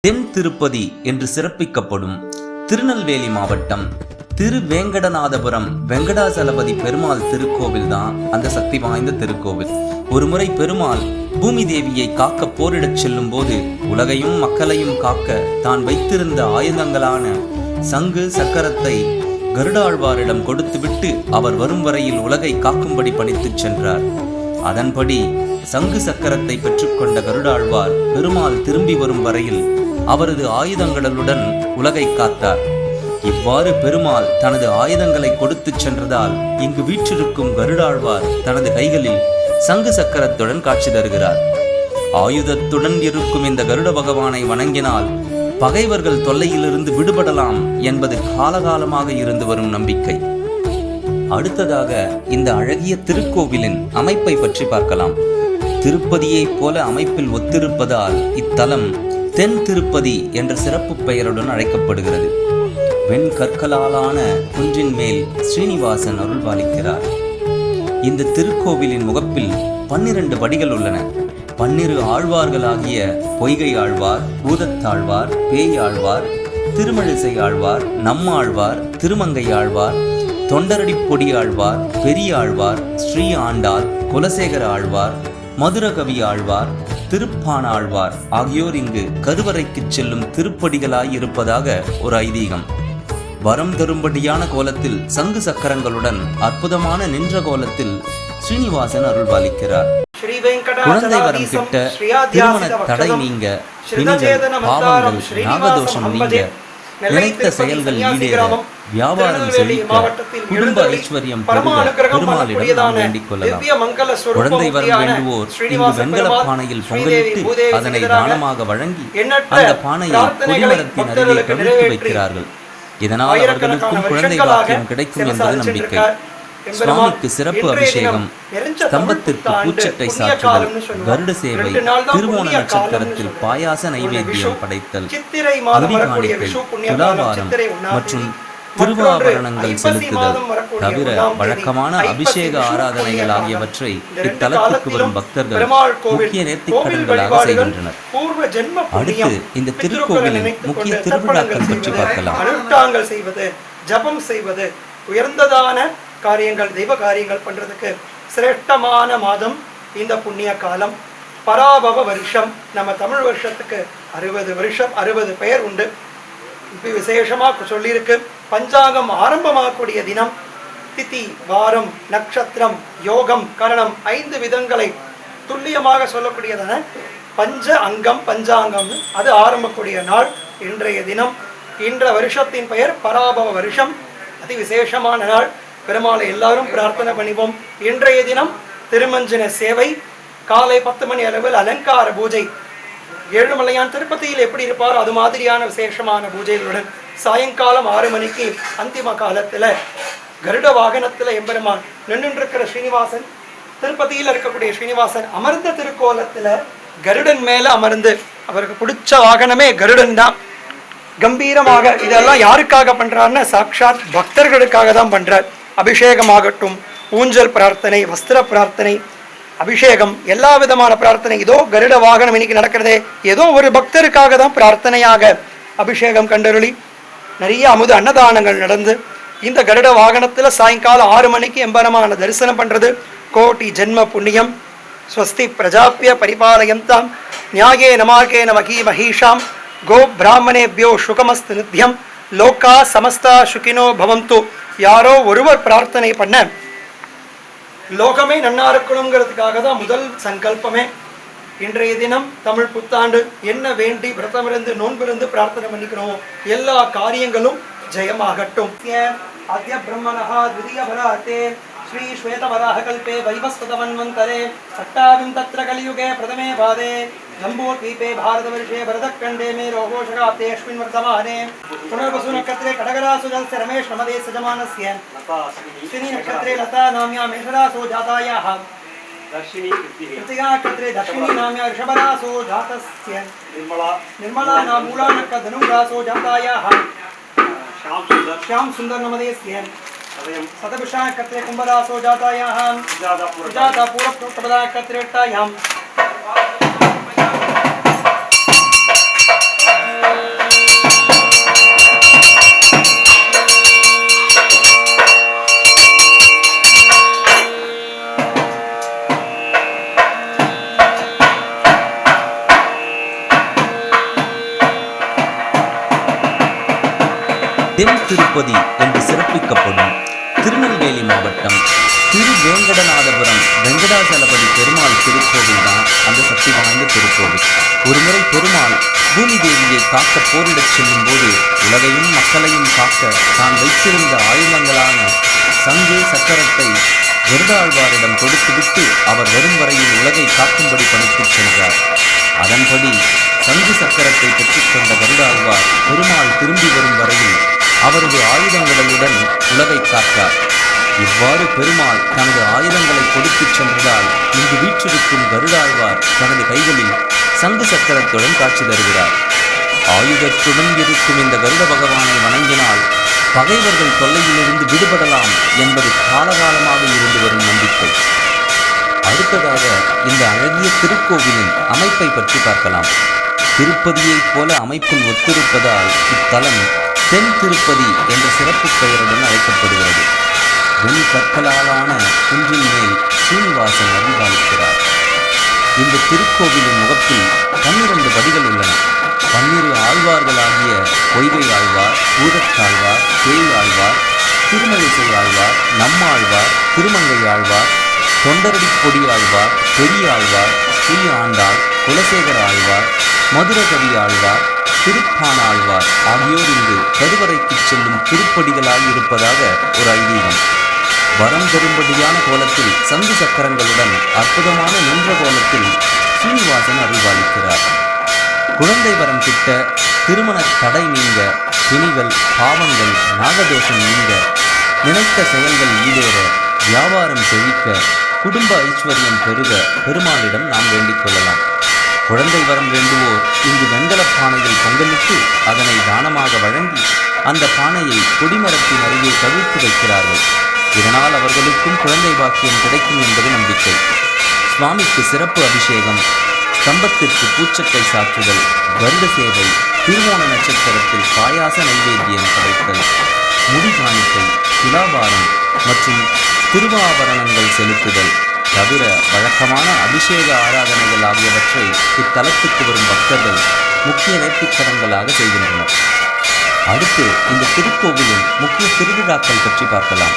தென் திருப்பதி என்று சிறப்பிக்கப்படும் திருநெல்வேலி மாவட்டம் திருவேங்கடநாதபுரம் வெங்கடாசலபதி பெருமாள் திருக்கோவில் தான் அந்த சக்தி வாய்ந்த திருக்கோவில். ஒருமுறை பெருமாள் பூமி தேவியை காக்க போரிடச் செல்லும் போது உலகையும் மக்களையும் காக்க தான் வைத்திருந்த ஆயுதங்களான சங்கு சக்கரத்தை கருடாழ்வாரிடம் கொடுத்துவிட்டு அவர் வரும் வரையில் உலகை காக்கும்படி பணித்துச் சென்றார். அதன்படி சங்கு சக்கரத்தை பெற்றுக்கொண்ட கருடாழ்வார் பெருமாள் திரும்பி வரும் வரையில் அவரது ஆயுதங்களுடன் உலகை காத்தார். இவ்வாறு பெருமாள் தனது ஆயுதங்களை கொடுத்து சென்றதால் இங்கு வீற்றிருக்கும் கருடாழ்வார் தனது கைகளில் சங்கு சக்கரத்துடன் காட்சி தருகிறார். ஆயுதத்துடன் இருக்கும் இந்த கருட பகவானை வணங்கினால் பகைவர்கள் தொல்லையிலிருந்து விடுபடலாம் என்பது காலகாலமாக இருந்து வரும் நம்பிக்கை. அடுத்ததாக இந்த அழகிய திருக்கோவிலின் அமைப்பை பற்றி பார்க்கலாம். திருப்பதியைப் போல அமைப்பில் ஒத்திருப்பதால் இத்தலம் தென் திருப்பதி என்ற சிறப்பு பெயருடன் அழைக்கப்படுகிறது. வெண்கற்களாலான குன்றின் மேல் ஸ்ரீனிவாசன் அருள்பாலிக்கிறார். இந்த திருக்கோவிலின் முகப்பில் 12 படிகள் உள்ளன. 12 ஆழ்வார்களாகிய பொய்கை ஆழ்வார், பூதத்தாழ்வார், பேய் ஆழ்வார், திருமழிசை ஆழ்வார், நம்மாழ்வார், திருமங்கை ஆழ்வார், தொண்டரடிப்பொடி ஆழ்வார், பெரிய ஆழ்வார், ஸ்ரீ ஆண்டாள், குலசேகர ஆழ்வார், மதுரகவி ஆழ்வார், திருப்பான ஆழ்வார் ஆகியோர் இங்கு கருவறைக்கு செல்லும் திருப்படிகளாய் இருப்பதாக ஒரு ஐதீகம். வரம் தரும்படியான கோலத்தில் சங்கு சக்கரங்களுடன் அற்புதமான நின்ற கோலத்தில் ஸ்ரீனிவாசன் அருள்பாலிக்கிறார். குழந்தை வரம் கிட்ட, திருமண தடை நீங்க, பிணிகள், பாவங்கள், நாகதோஷம் நீங்க, நினைத்த செயல்கள் ஈடேற, வியாபாரம் செழிக்க, குடும்ப ஐஸ்வர்யம் பெருக பெருமாளிடம் நாம் வேண்டிக் கொள்ளலாம். குழந்தை வரம் வேண்டுவோர் இங்கு வெண்கல பானையில் பொங்கலிட்டு அதனை தானமாக வழங்கி அந்த பானையை கொடிமரத்தின் அருகே கவிழ்த்து வைக்கிறார்கள். இதனால் அவர்களுக்கும் குழந்தை பாக்கியம் கிடைக்கும் என்பது நம்பிக்கை. சுவாமிக்கு சிறப்பு அபிஷேகம், ஸ்தம்பத்திற்கு பூச்சட்டை சாற்றுதல், கருட சேவை, திருவோண நட்சத்திரத்தில் பாயாச நைவேத்தியம் படைத்தல், அபிகாணிக்கை, துலாபாரம் மற்றும் திருவாபரணங்கள் செலுத்துதல் தவிர வழக்கமான அபிஷேக ஆராதனைகள் ஆகியவற்றை இத்தலத்திற்கு வரும் பக்தர்கள் முக்கிய நேர்த்திக்கடன்களாக செய்கின்றனர். அடுத்து இந்த திருக்கோவிலின் முக்கிய திருவிழாக்கள் பற்றி பார்க்கலாம். அனுஷ்டானங்கள் செய்வது, ஜபம் செய்வது, உயர்ந்ததான காரியங்கள், தெய்வ காரியங்கள் பண்றதுக்கு சிரேஷ்டமான மாதம் இந்த புண்ணிய காலம். பராபவ வருஷம். நம்ம தமிழ் வருஷத்துக்கு 60 வருஷம், 60 பெயர் உண்டு. இப்போ விசேஷமா சொல்லியிருக்கு. பஞ்சாங்கம் ஆரம்பமாகக்கூடிய தினம், திதி, வாரம், நட்சத்திரம், யோகம், கரணம் 5 விதங்களை துல்லியமாக சொல்லக்கூடியதான பஞ்ச அங்கம், பஞ்சாங்கம் அது ஆரம்பக்கூடிய நாள் இன்றைய தினம். இன்ற வருஷத்தின் பெயர் பராபவ வருஷம். அதி விசேஷமான நாள். பெருமாளை எல்லாரும் பிரார்த்தனை பண்ணிப்போம். இன்றைய தினம் திருமஞ்சன சேவை, காலை 10 மணி அளவில் அலங்கார பூஜை. ஏழுமலையான் திருப்பதியில் எப்படி இருப்பாரோ அது மாதிரியான விசேஷமான பூஜைகளுடன் சாயங்காலம் 6 மணிக்கு அந்திம காலத்துல கருட வாகனத்துல எம்பெருமான் நின்றுருக்கிற ஸ்ரீனிவாசன், திருப்பதியில் இருக்கக்கூடிய ஸ்ரீனிவாசன் அமர்ந்த திருக்கோலத்துல கருடன் மேல அமர்ந்து, அவருக்கு பிடிச்ச வாகனமே கருடன் தான். கம்பீரமாக இதெல்லாம் யாருக்காக பண்றாருன்னா சாட்சாத் பக்தர்களுக்காக தான் பண்றார். அபிஷேகமாகட்டும், ஊஞ்சல் பிரார்த்தனை, வஸ்திர பிரார்த்தனை, அபிஷேகம், எல்லா விதமான பிரார்த்தனை. இதோ கருட வாகனம் இன்னைக்கு நடக்கிறதே ஏதோ ஒரு பக்தருக்காக தான் பிரார்த்தனையாக அபிஷேகம் கண்டருளி நிறைய அமுத அன்னதானங்கள் நடந்து இந்த கருட வாகனத்துல சாயங்காலம் 6 மணிக்கு எம்பெருமான தரிசனம் பண்றது கோட்டி ஜென்ம புண்ணியம். ஸ்வஸ்தி பிரஜாபிய பரிபாலயந்தாம் நியாயே நமாகே நமகி மஹீஷாம் கோ பிராமணேபியோ சுகமஸ்து நித்யம் லோகா சமஸ்தா சுகினோ பவந்து. யாரோ ஒருவர் பிரார்த்தனை பண்ண லோகமே நன்னா இருக்கணுங்கிறதுக்காக தான் முதல் சங்கல்பமே. இன்றைய தினம் தமிழ் புத்தாண்டு என்ன வேண்டி விரதமிருந்து நோன்பிருந்து பிரார்த்தனை பண்ணிக்கிறோம், எல்லா காரியங்களும் ஜெயமாகட்டும். ஆத்ய பிரம்மணஹா த்விதீய வராதே ஸ்ரீ ஸ்வேதவராஹ கல்பே வைவஸ்வதமன்வந்தரே சட்டாவிம் தத்ர கலியுகே பிரதமே பாதே ஜம்பூத்வீபே பாரதவர்ஷே பரதக்கண்டே மே ரோகோஷகாப்தேஷ்மின் வர்த்தமானே புனர்வசு நக்ஷத்ரே கடகராசு ஜல்ஸ்ய ரமேஷ் நமதே சஜமானஸ்ய ஸ்ரீ நக்ஷத்ரே லதா நாம்யா மேஷராசோ ஜாதாயாஹ कृतिका नक्षत्रे दक्षिणी नाम्या ऋषभरासो जातस्य निर्मला नाम मूला नक्षत्र धनुरासो जातायाः श्याम सुंदर नमदेस्य सतभिषा नक्षत्रे कुंभरासो जातायाः सुजाता पूर्वोक्तपदा नक्षत्रे திருப்பதி என்று சிறப்பிக்கப்படும் திருநெல்வேலி மாவட்டம் திருவேங்கடநாதபுரம் வெங்கடாசலபதி பெருமாள் திருக்கோவில் தான் அந்த சக்தி வாய்ந்த திருக்கோவில். ஒருமுறை பெருமாள் பூமி தேவியை காக்க போரிடச் செல்லும் போது உலகையும் மக்களையும் காக்க தான் வைத்திருந்த ஆயுதங்களான சங்கு சக்கரத்தை கருடாழ்வாரிடம் கொடுத்துவிட்டு அவர் வரும் வரையில் உலகை காக்கும்படி பணித்துச் சென்றார். அதன்படி சங்கு சக்கரத்தை பெற்றுக்கொண்ட கருடாழ்வார் பெருமாள் திரும்பி வரும் வரையில் அவரது ஆயுதங்களுடன் உலகை காத்தார். இவ்வாறு பெருமாள் தனது ஆயுதங்களை கொடுத்துச் சென்றதால் இங்கு வீற்றிருக்கும் கருடாழ்வார் தனது கைகளில் சங்கு சக்கரத்துடன் காட்சி தருகிறார். ஆயுதத்துடன் இருக்கும் இந்த கருட பகவானை வணங்கினால் பகைவர்கள் தொல்லையிலிருந்து விடுபடலாம் என்பது காலகாலமாக இருந்து வரும் நம்பிக்கை. அடுத்ததாக இந்த அழகிய திருக்கோவிலின் அமைப்பை பற்றி பார்க்கலாம். திருப்பதியைப் போல அமைப்பில் ஒத்திருப்பதால் இத்தலம் தென் திருப்பதி என்ற சிறப்பு பெயருடன் அழைக்கப்படுகிறது. வெண் கற்களாலான குன்றின் மேல் சீனிவாசன் அருள்பாலிக்கிறார். இந்த திருக்கோவிலின் முகப்பில் 12 படிகள் உள்ளன. 12 ஆழ்வார்களாகிய பொய்கை ஆழ்வார், ஊரத்தாழ்வார், பேய் ஆழ்வார், திருமழிசை ஆழ்வார், நம்மாழ்வார், திருமங்கை ஆழ்வார், தொண்டரடிப்பொடி ஆழ்வார், பெரிய ஆழ்வார், ஸ்ரீ ஆண்டாள், குலசேகர ஆழ்வார், மதுரகவி ஆழ்வார், திருப்பான ஆழ்வார் ஆகியோர் இங்கு கருவறைக்கு செல்லும் திருப்படிகளாய் இருப்பதாக ஒரு ஐதீகம். வரம் தரும்படியான கோலத்தில் சங்கு சக்கரங்களுடன் அற்புதமான நின்ற கோலத்தில் சீனிவாசன் அருள்பாலிக்கிறார். குழந்தை வரம் கிட்ட, திருமண தடை நீங்க, பிணிகள், பாவங்கள், நாகதோஷம் நீங்க, நினைத்த செயல்கள் ஈடேற, வியாபாரம் செழிக்க, குடும்ப ஐஸ்வர்யம் பெருக பெருமாளிடம் நாம் வேண்டிக் கொள்ளலாம். குழந்தை வரம் வேண்டுவோர் இங்கு வெண்கல பானையில் பொங்கலிட்டு அதனை தானமாக வழங்கி அந்த பானையை கொடிமரத்தின் அருகே கவிழ்த்து வைக்கிறார்கள். இதனால் அவர்களுக்கும் குழந்தை பாக்கியம் கிடைக்கும் என்பது நம்பிக்கை. சுவாமிக்கு சிறப்பு அபிஷேகம், ஸ்தம்பத்திற்கு பூச்சட்டை சாற்றுதல், கருட சேவை, திருவோண நட்சத்திரத்தில் பாயாச நைவேத்தியம் படைத்தல், முடி காணிக்கை, துலாபாரம் மற்றும் திருவாபரணங்கள் செலுத்துதல் தவிர வழக்கமான அபிஷேக ஆராதனைகள் ஆகியவற்றை இத்தலத்துக்கு வரும் பக்தர்கள் முக்கிய நேர்த்திக்கடன்களாக செய்கின்றனர். அடுத்து இந்த திருக்கோவிலின் முக்கிய திருவிழாக்கள் பற்றி பார்க்கலாம்.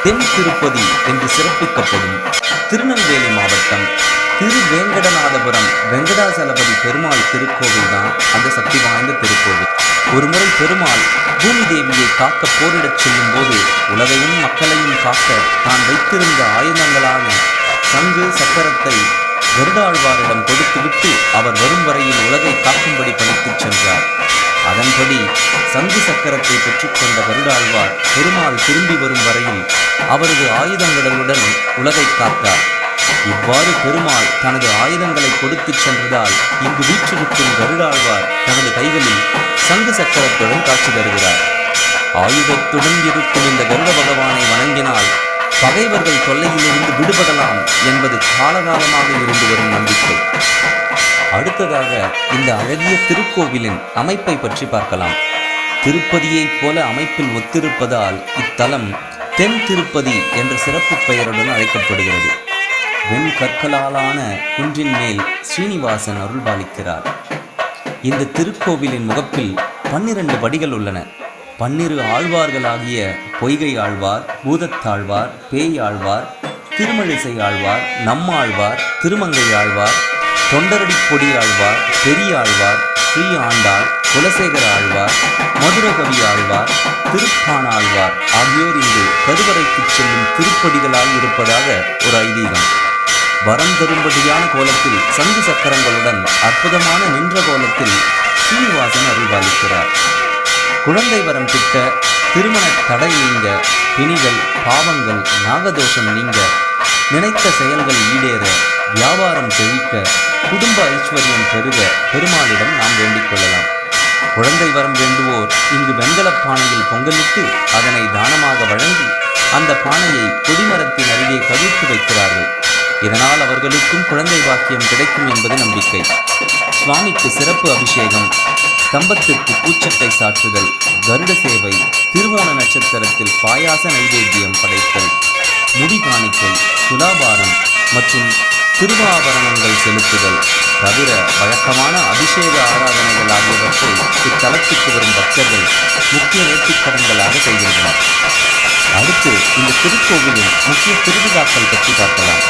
தென் திருப்பதி என்று சிறப்பிக்கப்படும் திருநெல்வேலி மாவட்டம் திருவேங்கடநாதபுரம் வெங்கடாசலபதி பெருமாள் திருக்கோவில் தான் அந்த சக்தி வாய்ந்த திருக்கோவில். ஒருமுறை பெருமாள் பூமி தேவியை காக்க போரிடச் செல்லும் போது உலகையும் மக்களையும் காக்க தான் வைத்திருந்த ஆயுதங்களான சங்கு சக்கரத்தை கருடாழ்வாரிடம் கொடுத்துவிட்டு அவர் வரும் வரையில் உலகை காக்கும்படி பணித்துச் சென்றார். அதன்படி சங்கு சக்கரத்தை பெற்றுக்கொண்ட கருடாழ்வார் பெருமாள் திரும்பி வரும் வரையில் அவரது ஆயுதங்களுடன் உலகை காத்தார். இவ்வாறு பெருமாள் தனது ஆயுதங்களை கொடுத்து சென்றதால் இங்கு வீற்றிருக்கும் கருடாழ்வார் தனது கைகளில் சங்கு சக்கரத்துடன் காட்சி தருகிறார். ஆயுதத்துடன் இருக்கும் இந்த கருட பகவானை வணங்கினால் பகைவர்கள் தொல்லையிலிருந்து விடுபடலாம் என்பது காலகாலமாக இருந்து வரும் நம்பிக்கை. அடுத்ததாக இந்த அழகிய திருக்கோவிலின் அமைப்பை பற்றி பார்க்கலாம். திருப்பதியைப் போல அமைப்பில் ஒத்திருப்பதால் இத்தலம் தென் திருப்பதி என்ற சிறப்பு பெயருடன் அழைக்கப்படுகிறது. வெண்கற்களாலான குன்றின் மேல் ஸ்ரீனிவாசன் அருள்பாலிக்கிறார். இந்த திருக்கோவிலின் முகப்பில் 12 படிகள் உள்ளன. 12 ஆழ்வார்களாகிய பொய்கை ஆழ்வார், பூதத்தாழ்வார், பேய் ஆழ்வார், திருமழிசை ஆழ்வார், நம்மாழ்வார், திருமங்கை ஆழ்வார், தொண்டரடி பொடி ஆழ்வார், பெரிய ஆழ்வார், ஸ்ரீ ஆண்டாள், குலசேகர ஆழ்வார், மதுரகவி ஆழ்வார், திருப்பான ஆழ்வார் ஆகியோர் இங்கு கருவறைக்கு செல்லும் திருப்படிகளால் இருப்பதாக ஒரு ஐதீகம். வரம் தரும்படியான கோலத்தில் சங்கு சக்கரங்களுடன் அற்புதமான நின்ற கோலத்தில் ஸ்ரீனிவாசன் அருள்பாலிக்கிறார். குழந்தை வரம் கிட்ட, திருமண தடை நீங்க, பிணிகள், பாவங்கள், நாகதோஷம் நீங்க, நினைத்த செயல்கள் ஈடேற, வியாபாரம் செழிக்க, குடும்ப ஐஸ்வர்யம் பெருக பெருமாளிடம் நாம் வேண்டிக் கொள்ளலாம். குழந்தை வரம் வேண்டுவோர் இங்கு வெண்கலப் பானையில் பொங்கலிட்டு அதனை தானமாக வழங்கி அந்த பானையை கொடிமரத்தின் அருகே கவிழ்த்து வைக்கிறார்கள். இதனால் அவர்களுக்கும் குழந்தை பாக்கியம் கிடைக்கும் என்பது நம்பிக்கை. சுவாமிக்கு சிறப்பு அபிஷேகம், ஸ்தம்பத்திற்கு பூச்சட்டை சாற்றுதல், கருட சேவை, திருவோண நட்சத்திரத்தில் பாயாச நைவேத்தியம் படைத்தல், முடி காணிக்கை, துலாபாரம் மற்றும் திருவாபரணங்கள் செலுத்துதல் தவிர வழக்கமான அபிஷேக ஆராதனைகள் ஆகியவற்றை இத்தலத்துக்கு வரும் பக்தர்கள் முக்கிய நேர்த்திக்கடன்களாக செய்கின்றனர். அடுத்து இந்த திருக்கோவிலின் முக்கிய திருவிழாக்கள் பற்றி பார்க்கலாம்.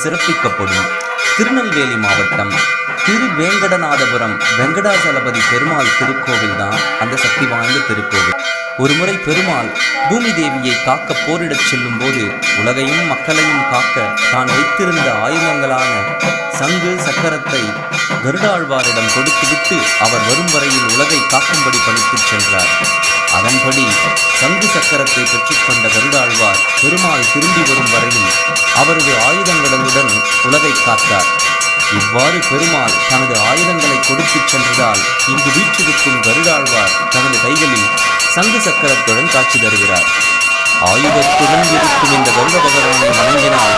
சிறப்பிக்கப்படும் திருநெல்வேலி மாவட்டம் திருவேங்கடநாதபுரம் வெங்கடாசலபதி பெருமாள் திருக்கோவில் தான் அந்த சக்தி வாய்ந்த திருக்கோவில். ஒருமுறை பெருமாள் பூமி தேவியை காக்க போரிடச் செல்லும் போது உலகையும் மக்களையும் காக்க தான் வைத்திருந்த ஆயுதங்களான சங்கு சக்கரத்தை கருடாழ்வாரிடம் கொடுத்துவிட்டு அவர் வரும் வரையில் உலகை காக்கும்படி பணித்துச் சென்றார். அதன்படி சங்கு சக்கரத்தை பெற்றுக்கொண்ட கருடாழ்வார் பெருமாள் திரும்பி வரும் வரையில் அவரது ஆயுதங்களுடன் உலகை காத்தார். இவ்வாறு பெருமாள் தனது ஆயுதங்களை கொடுத்துச் சென்றதால் இங்கு வீற்றிருக்கும் கருடாழ்வார் தனது கைகளில் சங்கு சக்கரத்துடன் காட்சி தருகிறார். ஆயுதத்துடன் இருக்கும் இந்த கருட பகவானை வணங்கினால்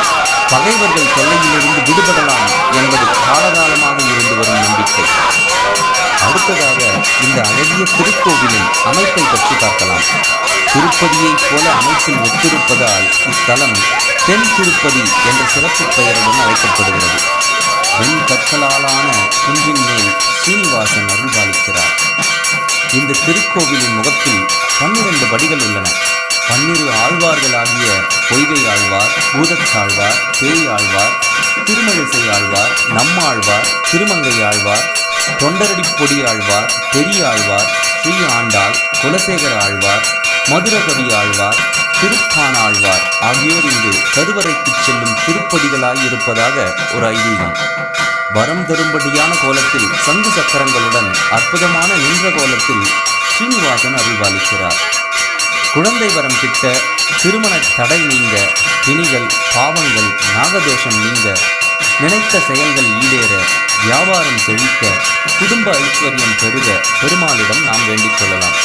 பகைவர்கள் தொல்லையிலிருந்து விடுபடலாம் என்பது காலகாலமாக இருந்து வரும் நம்பிக்கை. அடுத்ததாக இந்த அழகிய திருக்கோவிலின் அமைப்பை பற்றி பார்க்கலாம். திருப்பதியைப் போல அமைப்பில் ஒத்திருப்பதால் இத்தலம் தென் திருப்பதி என்ற சிறப்பு பெயருடன் அழைக்கப்படுகிறது. வெண் கற்களாலான குன்றின் மேல் சீனிவாசன் அருள்பாலிக்கிறார். இந்த திருக்கோவிலின் முகத்தில் 12 படிகள் உள்ளன. 12 ஆழ்வார்களாகிய பொய்கை ஆழ்வார், பூதத்தாழ்வார், பேய் ஆழ்வார், திருமழிசை ஆழ்வார், நம்மாழ்வார், திருமங்கை ஆழ்வார், தொண்டரடிப்பொடி ஆழ்வார், பெரிய ஆழ்வார், ஸ்ரீ ஆண்டாள், குலசேகர ஆழ்வார், மதுரகவி ஆழ்வார், திருப்பான ஆழ்வார் ஆகியோர் இங்கு கருவறைக்கு செல்லும் திருப்பதிகளாய் இருப்பதாக ஒரு ஐதீகம். வரம் தரும்படியான கோலத்தில் சங்கு சக்கரங்களுடன் அற்புதமான நின்ற கோலத்தில் ஸ்ரீனிவாசன் அருள்பாலிக்கிறார். குழந்தை வரம் கிட்ட, திருமண தடை நீங்க, பிணிகள், பாவங்கள், நாகதோஷம் நீங்க, நினைத்த செயல்கள் ஈடேற, வியாபாரம் செழிக்க, குடும்ப ஐஸ்வர்யம் பெருக பெருமாளிடம் நாம் வேண்டிக் கொள்ளலாம்.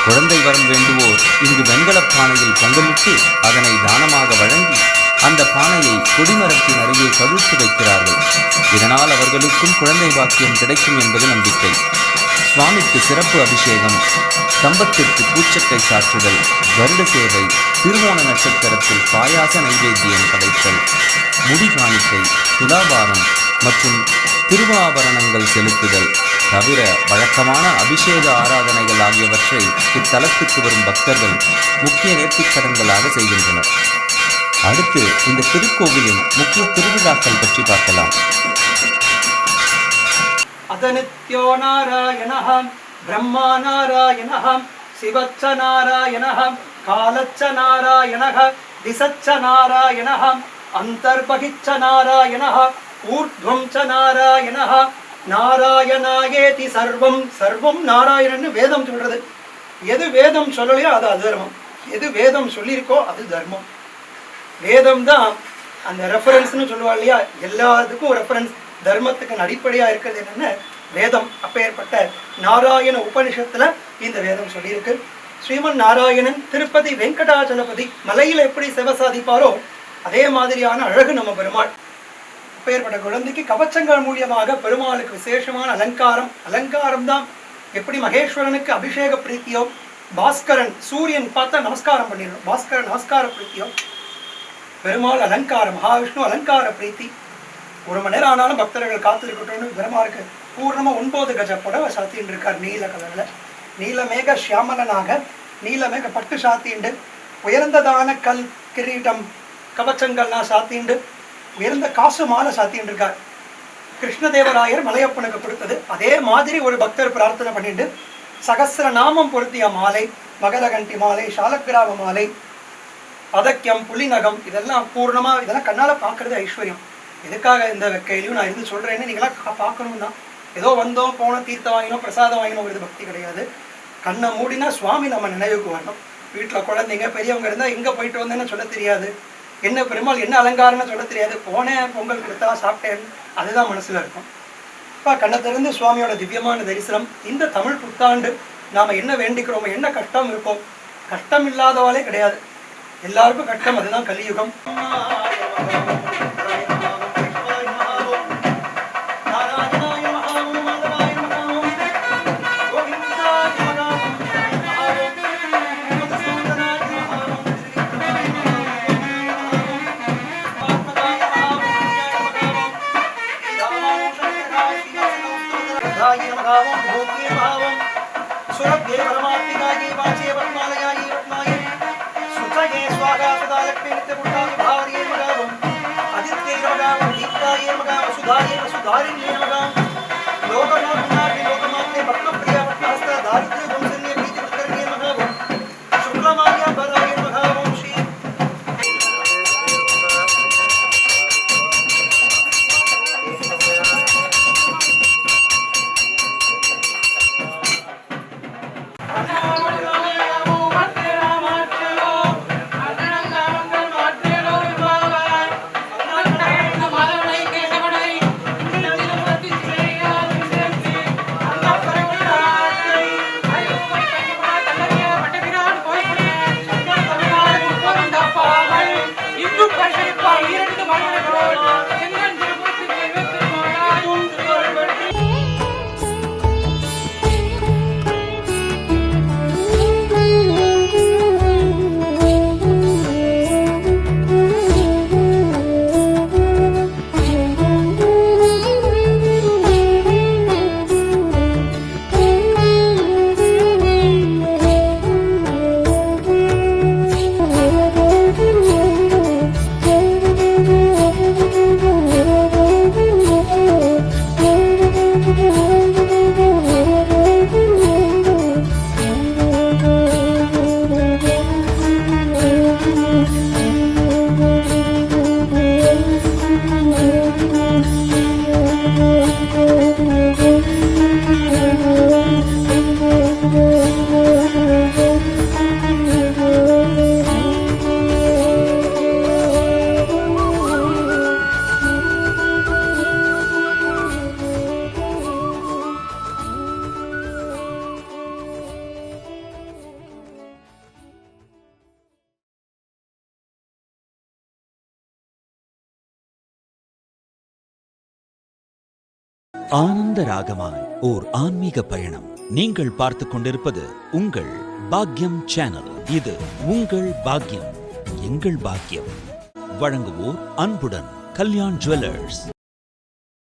குழந்தை வரம் வேண்டுவோர் இங்கு வெண்கலப் பானையில் பொங்கலிட்டு அதனை தானமாக வழங்கி அந்த பானையை கொடிமரத்தின் அருகே கவிழ்த்து வைக்கிறார்கள். இதனால் அவர்களுக்கும் குழந்தை பாக்கியம் கிடைக்கும் என்பது நம்பிக்கை. சுவாமிக்கு சிறப்பு அபிஷேகம், ஸ்தம்பத்திற்கு பூச்சட்டை சாற்றுதல், வருட சேவை, திருவோண நட்சத்திரத்தில் பாயாச நைவேத்தியம் படைத்தல், முடி காணிக்கை, துலாபாரம் மற்றும் திருவாபரணங்கள் செலுத்துதல் தவிர வழக்கமான அபிஷேக ஆராதனைகள் ஆகியவற்றை இத்தலத்துக்கு வரும் பக்தர்கள் முக்கிய நேர்த்திக்கடன்களாக செய்கின்றனர். அடுத்து இந்த திருக்கோவிலின் முக்கிய திருவிழாக்கள் பற்றி பார்க்கலாம். அதனித்யோ நாராயணः பிரம்மா நாராயணः சிவச்ச நாராயணः காலச்ச நாராயணः திசச்ச நாராயணः அந்தர்பகிச்ச நாராயணः ஊர்த்வம் ச நாராயணः நாராயணாயேதி சர்வம். சர்வம் நாராயணன்னு வேதம் சொல்றது. எது வேதம் சொல்லலையோ அது அதர்மம், எது வேதம் சொல்லியிருக்கோ அது தர்மம். வேதம் தான் அந்த ரெஃபரன்ஸ்னு சொல்லுவா இல்லையா, எல்லாத்துக்கும் ரெஃபரன்ஸ். தர்மத்துக்கு அடிப்படையா இருக்கிறது என்னென்ன வேதம். அப்பேற்பட்ட நாராயண உபனிஷத்துல இந்த வேதம் சொல்லியிருக்கு. ஸ்ரீமன் நாராயணன் திருப்பதி வெங்கடாச்சலபதி மலையில எப்படி சேவை சாதிப்பாரோ அதே மாதிரியான அழகு நம்ம பெருமாள். அப்பேற்பட்ட குழந்தைக்கு கவச்சங்கள் மூலியமாக பெருமாளுக்கு விசேஷமான அலங்காரம். அலங்காரம் தான் எப்படி மகேஸ்வரனுக்கு அபிஷேக பிரீத்தியோ, பாஸ்கரன் சூரியன் பார்த்தா நமஸ்காரம் பண்ணிடணும், பாஸ்கரன் நமஸ்கார பிரீத்தியோ, பெருமாள் அலங்காரம், மகாவிஷ்ணு அலங்கார பிரீத்தி. 1 மணி நேரம் ஆனாலும் பக்தர்கள் காத்திருக்கட்டும்னு பெருமாளுக்கு பூர்ணமா 9 கஜ புடவை சாத்தின்னு இருக்கார். நீல கலர்ல நீலமேக சியாமலனாக நீலமேக பட்டு சாத்திண்டு, உயர்ந்ததான கல் கிரீடம் கவச்சங்கள்லாம் சாத்திண்டு, உயர்ந்த காசு மாலை சாத்தின்னு இருக்கார். கிருஷ்ணதேவராயர் மலையப்பனுக்கு கொடுத்தது. அதே மாதிரி ஒரு பக்தர் பிரார்த்தனை பண்ணிட்டு சகஸ்ர நாமம் பொருத்திய மாலை, மகரகண்டி மாலை, சாலக்கிராம மாலை, பதக்கியம், புலிநகம், இதெல்லாம் பூர்ணமா இதெல்லாம் கண்ணால பார்க்கறது ஐஸ்வர்யம். எதுக்காக இந்த வெக்கையிலையும் நான் இருந்து சொல்றேன்னு நீங்களாம் பார்க்கணும் தான். ஏதோ வந்தோம் போனோம் தீர்த்தம் வாங்கினோம் பிரசாதம் வாங்கினோங்கிறது பக்தி கிடையாது. கண்ணை மூடினா சுவாமி நம்ம நினைவுக்கு வரணும். வீட்டில் குழந்தைங்க பெரியவங்க இருந்தால் எங்கே போயிட்டு வந்தேன்னு சொல்ல தெரியாது, என்ன பெருமாள் என்ன அலங்காரம்னு சொல்ல தெரியாது. போனேன், பொங்கல் கொடுத்தா சாப்பிட்டேன், அதுதான் மனசுல இருக்கும். இப்போ கண்ணை திறந்து சுவாமியோட திவ்யமான தரிசனம். இந்த தமிழ் புத்தாண்டு நாம் என்ன வேண்டிக்கிறோமோ, என்ன கஷ்டம் இருக்கோ, கஷ்டம் இல்லாதவாலே கிடையாது, எல்லாருக்கும் கஷ்டம். அதுதான் கலியுகம். स्वाहा सुधा लक्ष्मी नित्य वसुधाये वसुधारिण्ये नमः लोकमात्रे लोकमात्रे पद्मप्रिया पद्महस्ता दारिद्र्य गुणसन्ये प्रीतिप्रकरणे नमः शुक्लमाल्या वराय नमः ओम श्री ஆனந்த ராகமாய் ஓர் ஆன்மீக பயணம். நீங்கள் பார்த்துக் கொண்டிருப்பது உங்கள் பாக்யம் சேனல். இது உங்கள் பாக்யம், எங்கள் பாக்கியம். வழங்குவோர் அன்புடன் கல்யாண் ஜுவல்லர்ஸ்.